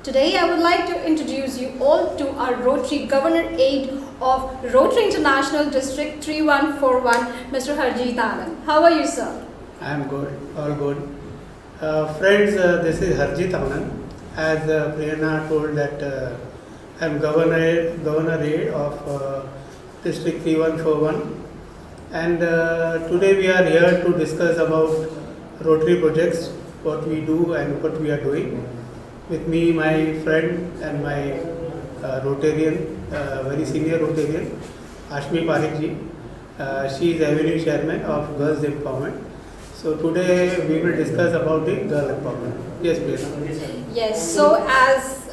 Today I would like to introduce you all to our Rotary Governor Aide of Rotary International District 3141, Mr. Harjeet Anand. How are you, sir? I am good, all good. Friends, this is Harjeet Anand. As Prerna told that I am Governor Aide of District 3141, and today we are here to discuss about Rotary projects, what we do and what we are doing. With me, my friend and my Rotarian, very senior Rotarian, Ashmi Parekh ji. She is Avenue Chairman of Girls Empowerment. So today we will discuss about the girl empowerment. Yes, please. Yes, so as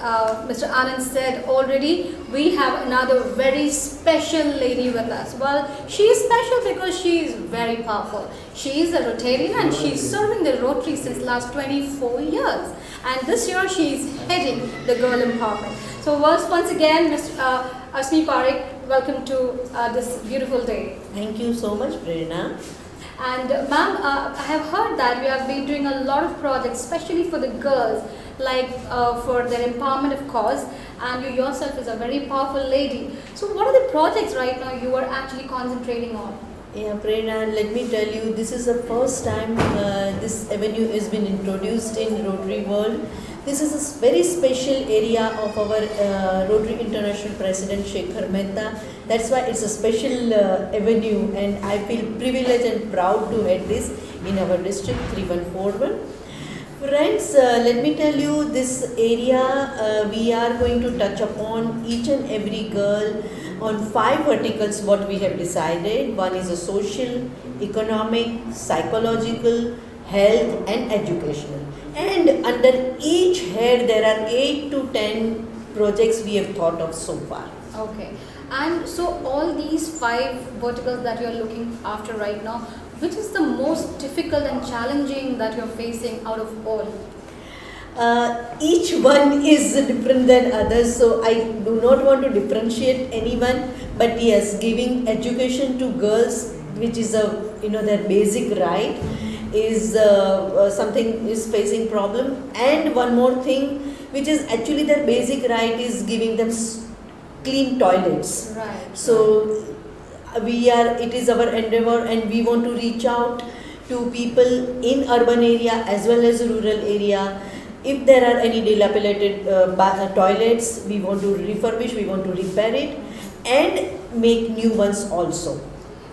Mr. Anand said already, we have another very special lady with us. Well, she is special because she is very powerful. She is a Rotarian and she is serving the Rotary since last 24 years. And this year she is heading the girl empowerment. So once again, Ms. Ashmi Parekh, welcome to this beautiful day. Thank you so much, Prerna. And ma'am, I have heard that you have been doing a lot of projects, especially for the girls, like for their empowerment of course, and you yourself is a very powerful lady. So what are the projects right now you are actually concentrating on? Yeah, Prerna, let me tell you, this is the first time this avenue has been introduced in Rotary World. This is a very special area of our Rotary International President Shekhar Mehta. That's why it's a special avenue, and I feel privileged and proud to head this in our district 3141. Friends, let me tell you, this area we are going to touch upon each and every girl on 5 verticals what we have decided. One is a social, economic, psychological, health and educational. And under each head there are 8 to 10 projects we have thought of so far. Okay. And so all these 5 verticals that you are looking after right now, which is the most difficult and challenging that you are facing out of all? Each one is different than others, so I do not want to differentiate anyone, but yes, giving education to girls, which is their basic right, is something is facing problem. And one more thing, which is actually their basic right, is giving them clean toilets. Right. So it is our endeavor, and we want to reach out to people in urban area as well as rural area. If there are any dilapidated toilets, we want to refurbish, we want to repair it and make new ones also.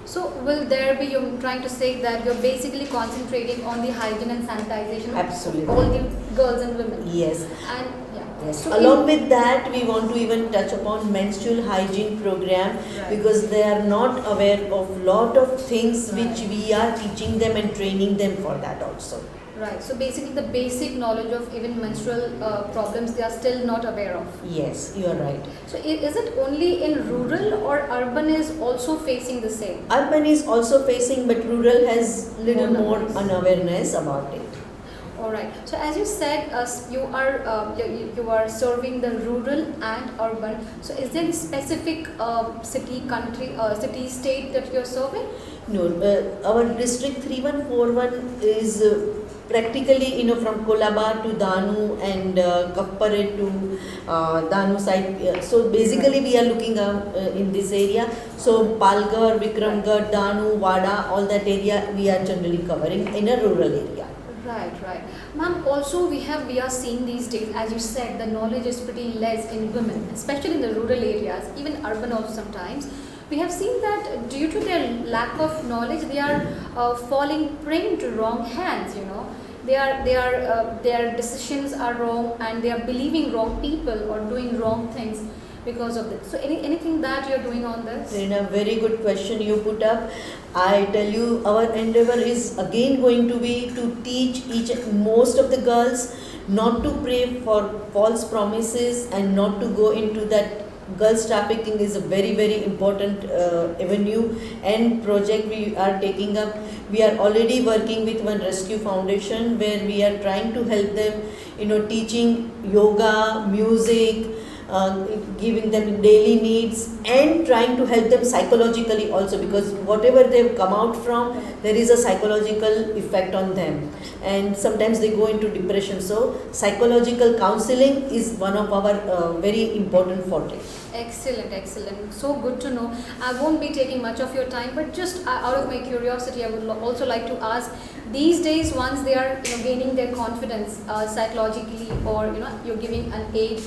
So will there be, you're trying to say that you're basically concentrating on the hygiene and sanitization Absolutely. of all the girls and women? Yes. And yeah. Yes. So Along with that, we want to even touch upon menstrual hygiene program, Right. because they are not aware of lot of things which Right. we are teaching them and training them for that also. Right, so basically the basic knowledge of even menstrual problems they are still not aware of. Yes, you are right. So is it only in rural or urban is also facing the same? Urban is also facing, but rural has little More more awareness. unawareness about it. Alright, so as you said, you are serving the rural and urban. So is there any specific city, state that you are serving? No, our district 3141 is practically from Kolaba to Danu and Kappare to Danu side. So basically we are looking in this area. So Palghar, Vikramgarh, Danu, Wada, all that area we are generally covering in a rural area. Right. Ma'am, also we are seeing these days, as you said, the knowledge is pretty less in women, especially in the rural areas, even urban also sometimes. We have seen that due to their lack of knowledge, they are falling prey into wrong hands, Their decisions are wrong and they are believing wrong people or doing wrong things because of this. So anything that you're doing on this? Reena, very good question you put up. I tell you, our endeavor is again going to be to teach most of the girls not to pray for false promises and not to go into that. Girls trafficking is a very, very important avenue and project we are taking up. We are already working with one rescue foundation where we are trying to help them, teaching yoga, music, giving them daily needs and trying to help them psychologically also, because whatever they've come out from, there is a psychological effect on them, and sometimes they go into depression. So psychological counseling is one of our very important forte. Excellent, excellent. So good to know. I won't be taking much of your time, but just out of my curiosity, I would also like to ask. These days, once they are gaining their confidence psychologically, or you're giving an aid,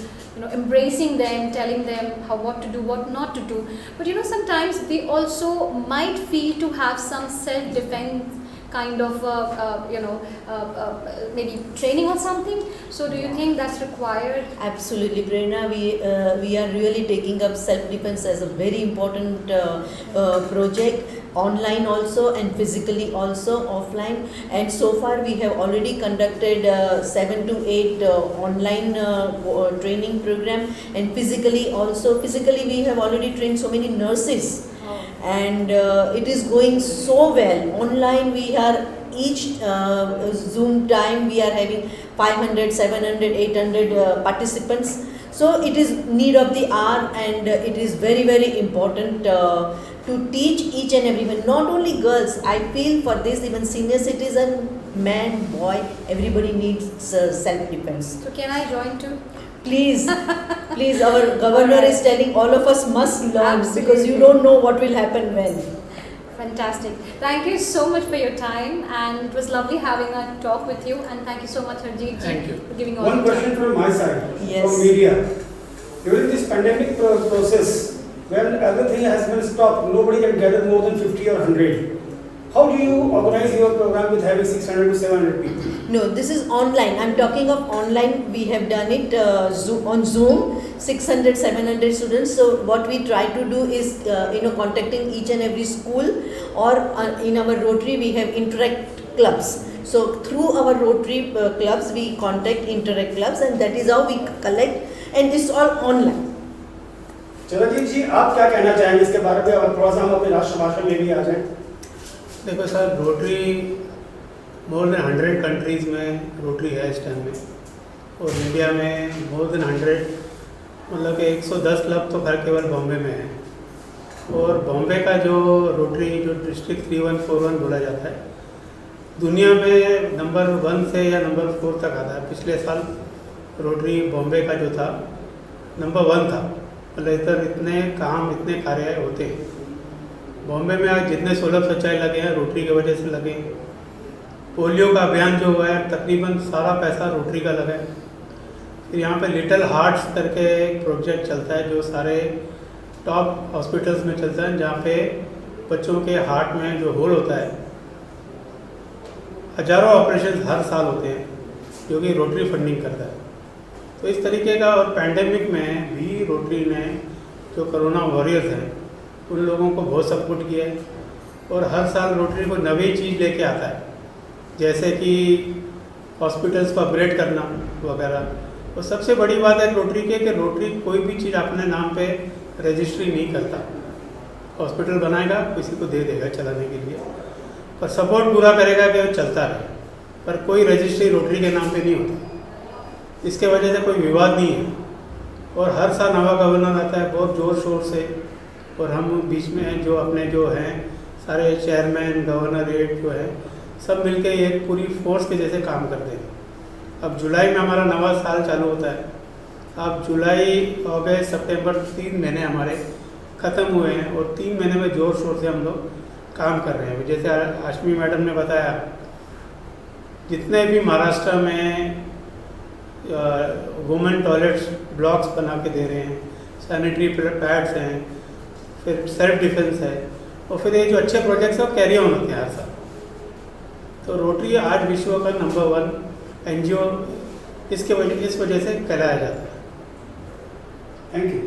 embracing them, telling them what to do, what not to do. But sometimes they also might feel to have some self-defense kind of maybe training or something. So do you think that's required? Absolutely, Prerna. We are really taking up self-defense as a very important project, online also and physically also, offline. And so far we have already conducted 7 to 8 online training program, and physically also. Physically we have already trained so many nurses. And it is going so well. Online we are each Zoom time we are having 500, 700, 800 participants. So it is need of the hour, and it is very, very important to teach each and everyone, not only girls. I feel for this, even senior citizen, man, boy, everybody needs self-defense. So can I join too? Please, please, our governor is telling all of us must learn. Absolutely. Because you don't know what will happen when. Fantastic. Thank you so much for your time, and it was lovely having a talk with you, and thank you so much, Harjeet ji, Thank you. for giving all One the question time. from my side, Yes. from media. During this pandemic process, when everything has been stopped, nobody can gather more than 50 or 100. How do you organize your program with having 600 to 700 people? No, this is online. I'm talking of online. We have done it on Zoom, 600, 700 students. So what we try to do is, contacting each and every school, or in our Rotary we have Interact clubs. So through our Rotary clubs we contact Interact clubs, and that is how we collect, and it's all online. Charanjit जी, आप क्या कहना चाहेंगे इसके बारे में, और थोड़ा सा हम अपनी राष्ट्रभाषा में भी आ जाएं? देखो sir, rotary more than 100 countries में रोटरी है इस टाइम में, और इंडिया में मोर देन 100, मतलब कि 110 क्लब तो खैर केवल बॉम्बे में है। और बॉम्बे का जो रोटरी जो डिस्ट्रिक्ट 3141 बोला जाता है, दुनिया में नंबर 1 से या नंबर 4 तक आता है। पिछले साल रोटरी बॉम्बे का जो था नंबर 1 था। मतलब इधर इतने काम, इतने कार्य होते हैं। बॉम्बे में आज जितने सुलभ शौचालय लगे हैं रोटरी की वजह से लगे। पोलियो का अभियान जो हुआ है, तकरीबन सारा पैसा रोटरी का लगा है। फिर यहाँ पे लिटिल हार्ट्स करके एक प्रोजेक्ट चलता है जो सारे टॉप हॉस्पिटल्स में चलता है, जहाँ पे बच्चों के हार्ट में जो होल होता है, हजारों ऑपरेशन हर साल होते हैं, जो कि रोटरी फंडिंग करता है। तो इस तरीके का, और पैंडेमिक में भी रोटरी ने जो कोरोना वॉरियर्स हैं उन लोगों को बहुत सपोर्ट किया है। और हर साल रोटरी को नई चीज़ लेके आता है, जैसे कि हॉस्पिटल्स को अपग्रेड करना वगैरह। और सबसे बड़ी बात है रोटरी के कि रोटरी कोई भी चीज़ अपने नाम पे रजिस्ट्री नहीं करता। हॉस्पिटल बनाएगा, किसी को दे देगा चलाने के लिए, पर सपोर्ट पूरा करेगा कि वो चलता रहे, पर कोई रजिस्ट्री रोटरी के नाम पे नहीं होती। इसके वजह से कोई विवाद नहीं है। और हर साल नवा गवर्नर आता है बहुत ज़ोर शोर से, और हम बीच में जो अपने जो हैं सारे चेयरमैन, गवर्नर रेट जो है, सब मिलके एक पूरी फोर्स के जैसे काम करते हैं। अब जुलाई में हमारा नवा साल चालू होता है। अब जुलाई, अगस्त, सितंबर 3 महीने हमारे ख़त्म हुए हैं, और 3 महीने में ज़ोर शोर से हम लोग काम कर रहे हैं। जैसे आशमी मैडम ने बताया, जितने भी महाराष्ट्र में वुमेन टॉयलेट्स ब्लॉक्स बना के दे रहे हैं, सैनिटरी पैड्स हैं, फिर सेल्फ डिफेंस है, और फिर ये जो अच्छे प्रोजेक्ट्स हैं कैरी ऑन होते हैं हर साल। तो रोटरी आज विश्व का नंबर 1 NGO इस वजह से कहलाया जाता है। Thank you.